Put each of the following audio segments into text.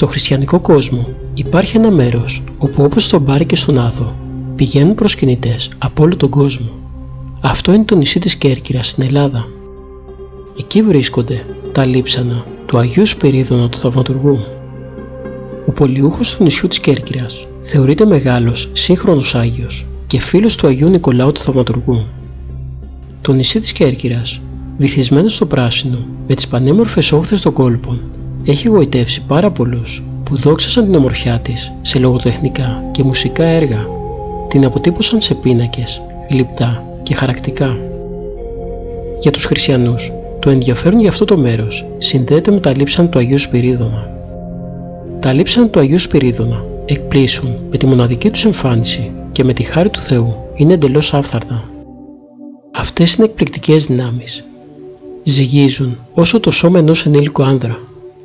Στο χριστιανικό κόσμο υπάρχει ένα μέρος όπου, όπως στον Πάρη και στον Άθο, πηγαίνουν προσκυνητές από όλο τον κόσμο. Αυτό είναι το νησί της Κέρκυρας στην Ελλάδα. Εκεί βρίσκονται τα λείψανα του Αγίου Σπυρίδωνα του Θαυματουργού. Ο πολιούχος του νησιού της Κέρκυρας θεωρείται μεγάλος σύγχρονος Άγιος και φίλος του Αγίου Νικολάου του Θαυματουργού. Το νησί της Κέρκυρας, βυθισμένο στο πράσινο με τις πανέμορφες όχθες των κόλπων, έχει γοητεύσει πάρα πολλούς που δόξασαν την ομορφιά της σε λογοτεχνικά και μουσικά έργα. Την αποτύπωσαν σε πίνακες, γλυπτά και χαρακτικά. Για τους χριστιανούς, το ενδιαφέρον για αυτό το μέρος συνδέεται με τα λείψανα του Αγίου Σπυρίδωνα. Τα λείψανα του Αγίου Σπυρίδωνα εκπλήσουν με τη μοναδική τους εμφάνιση και με τη χάρη του Θεού είναι εντελώς άφθαρτα. Αυτές είναι εκπληκτικές δυνάμεις. Ζυγίζουν όσο το σώμα ενός ενήλικου άνδρα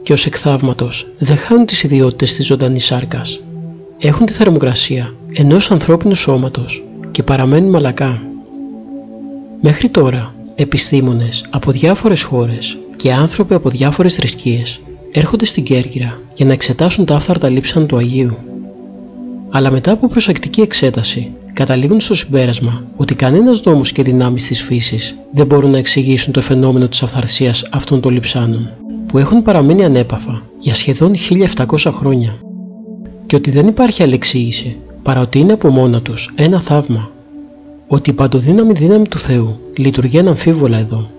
και ως εκ θαύματος δεν χάνουν τις ιδιότητες της ζωντανής σάρκας. Έχουν τη θερμοκρασία ενός ανθρώπινου σώματος και παραμένουν μαλακά. Μέχρι τώρα, επιστήμονες από διάφορες χώρες και άνθρωποι από διάφορες θρησκείες έρχονται στην Κέρκυρα για να εξετάσουν τα άφθαρτα λείψανα του Αγίου. Αλλά μετά από προσεκτική εξέταση, καταλήγουν στο συμπέρασμα ότι κανένας νόμος και δυνάμεις της φύσης δεν μπορούν να εξηγήσουν το φαινόμενο της αυθαρσίας αυτών των λειψάνων, που έχουν παραμείνει ανέπαφα για σχεδόν 1700 χρόνια, και ότι δεν υπάρχει άλλη εξήγηση παρά ότι είναι από μόνα τους ένα θαύμα, ότι η παντοδύναμη δύναμη του Θεού λειτουργεί αναμφίβολα εδώ.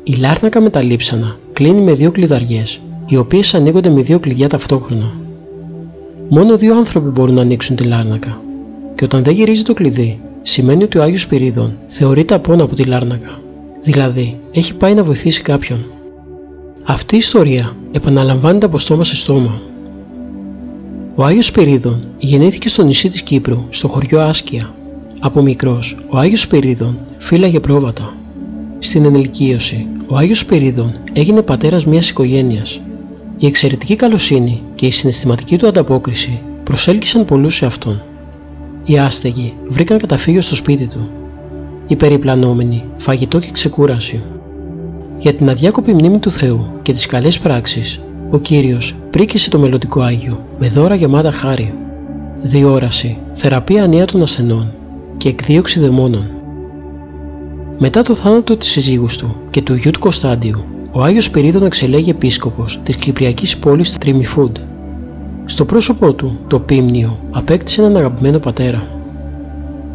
Η λάρνακα με τα λείψανα κλείνει με 2 κλειδαριές, οι οποίες ανοίγονται με 2 κλειδιά ταυτόχρονα. Μόνο 2 άνθρωποι μπορούν να ανοίξουν τη λάρνακα, και όταν δεν γυρίζει το κλειδί, σημαίνει ότι ο Άγιος Σπυρίδων θεωρείται απόν από τη λάρνακα, δηλαδή έχει πάει να βοηθήσει κάποιον. Αυτή η ιστορία επαναλαμβάνεται από στόμα σε στόμα. Ο Άγιος Σπυρίδων γεννήθηκε στο νησί της Κύπρου, στο χωριό Άσκια. Από μικρός, ο Άγιος Σπυρίδων φύλαγε πρόβατα. Στην ενηλικίωση, ο Άγιος Σπυρίδων έγινε πατέρας μιας οικογένειας. Η εξαιρετική καλοσύνη και η συναισθηματική του ανταπόκριση προσέλκυσαν πολλούς σε αυτόν. Οι άστεγοι βρήκαν καταφύγιο στο σπίτι του. Οι περιπλανόμενοι φαγητό και ξεκούραση. Για την αδιάκοπη μνήμη του Θεού και τις καλές πράξεις, ο Κύριος πρίκησε το μελλοντικό Άγιο με δώρα γεμάτα χάρη, διόραση, θεραπεία ανίατων ασθενών και εκδίωξη δαιμόνων. Μετά το θάνατο της συζύγους του και του γιου του Κωνσταντίου, ο Άγιος Σπυρίδων εξελέγει επίσκοπος της κυπριακής πόλης Τριμιφούντ. Στο πρόσωπό του, το Πίμνιο απέκτησε έναν αγαπημένο πατέρα.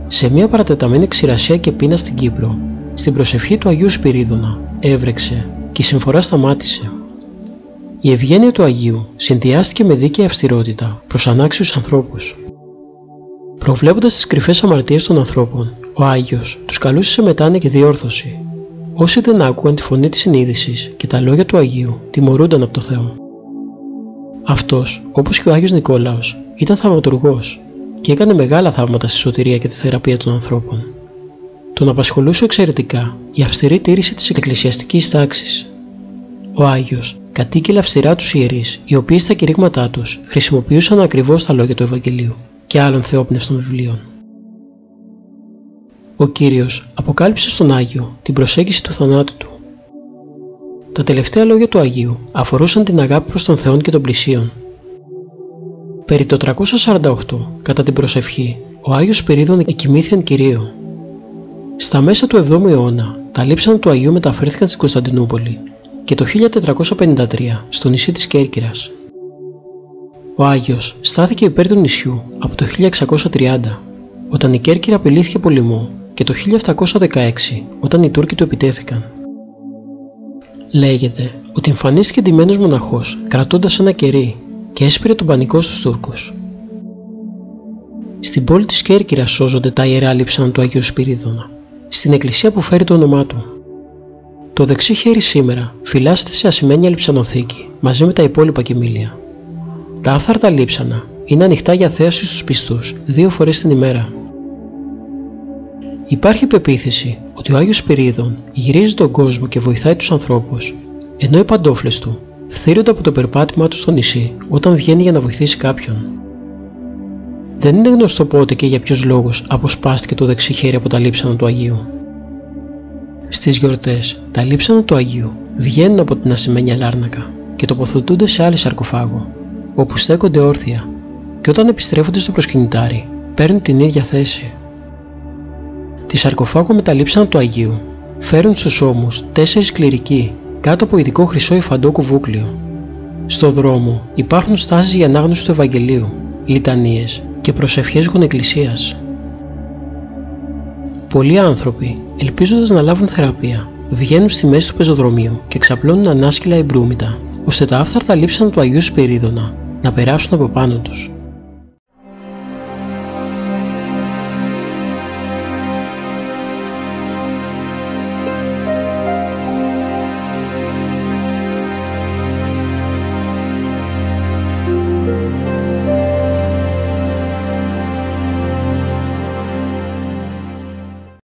Σε μια παρατεταμένη ξηρασία και πείνα στην Κύπρο, στην προσευχή του Αγίου Σπυρίδωνα έβρεξε και η συμφορά σταμάτησε. Η ευγένεια του Αγίου συνδυάστηκε με δίκαιη αυστηρότητα προς ανάξιους ανθρώπους. Προβλέποντας τις κρυφές αμαρτίες των ανθρώπων, ο Άγιος τους καλούσε σε μετάνοια και διόρθωση. Όσοι δεν άκουγαν τη φωνή της συνείδησης και τα λόγια του Αγίου, τιμωρούνταν από το Θεό. Αυτός, όπως και ο Άγιος Νικόλαος, ήταν θαυματουργός και έκανε μεγάλα θαύματα στη σωτηρία και τη θεραπεία των ανθρώπων. Τον απασχολούσε εξαιρετικά η αυστηρή τήρηση της εκκλησιαστικής τάξης. Ο Άγιος κατήγγειλε αυστηρά τους ιερείς, οι οποίοι στα κηρύγματά τους χρησιμοποιούσαν ακριβώς τα λόγια του Ευαγγελίου και άλλων θεόπνευστων βιβλίων. Ο Κύριος αποκάλυψε στον Άγιο την προσέγγιση του θανάτου του. Τα τελευταία λόγια του Αγίου αφορούσαν την αγάπη προς τον Θεό και τον πλησίον. Περί το 348, κατά την προσευχή, ο Άγιος Σπυρίδων εκοιμήθη εν Κυρίω. Στα μέσα του 7ου αιώνα, τα λείψανα του Αγίου μεταφέρθηκαν στην Κωνσταντινούπολη και το 1453 στο νησί της Κέρκυρας. Ο Άγιος στάθηκε υπέρ του νησιού από το 1630, όταν η Κέρκυρα απειλήθηκε από λοιμό, και το 1716, όταν οι Τούρκοι του επιτέθηκαν. Λέγεται ότι εμφανίστηκε ντυμένος μοναχός κρατώντας ένα κερί και έσπηρε τον πανικό στους Τούρκους. Στην πόλη της Κέρκυρας σώζονται τα ιερά λείψανα του Αγίου Σπυρίδωνα, στην εκκλησία που φέρει το όνομά του. Το δεξί χέρι σήμερα φυλάσσεται σε ασημένια λειψανοθήκη μαζί με τα υπόλοιπα κοιμήλια. Τα άφθαρτα λείψανα είναι ανοιχτά για θέαση στους πιστούς 2 φορές την ημέρα. Υπάρχει πεποίθηση ότι ο Άγιος Σπυρίδων γυρίζει τον κόσμο και βοηθάει τους ανθρώπους, ενώ οι παντόφλες του φθείρονται από το περπάτημά του στο νησί όταν βγαίνει για να βοηθήσει κάποιον. Δεν είναι γνωστό πότε και για ποιους λόγους αποσπάστηκε το δεξί χέρι από τα λείψανα του Αγίου. Στις γιορτές, τα λείψανα του Αγίου βγαίνουν από την ασημένια λάρνακα και τοποθετούνται σε άλλη σαρκοφάγο, όπου στέκονται όρθια, και όταν επιστρέφονται στο προσκυνητάρι, παίρνουν την ίδια θέση. Τη σαρκοφάγο με τα λείψανα του Αγίου φέρουν στους ώμους 4 κληρικοί κάτω από ειδικό χρυσό υφαντό κουβούκλιο. Στο δρόμο υπάρχουν στάσεις για ανάγνωση του Ευαγγελίου, λιτανίες και προσευχές γονεκκλησίας. Πολλοί άνθρωποι, ελπίζοντας να λάβουν θεραπεία, βγαίνουν στη μέση του πεζοδρομίου και ξαπλώνουν ανάσκυλα εμπρούμητα, ώστε τα άφθαρτα λείψανα του Αγίου Σπυρίδωνα να περάσουν από πάνω τους.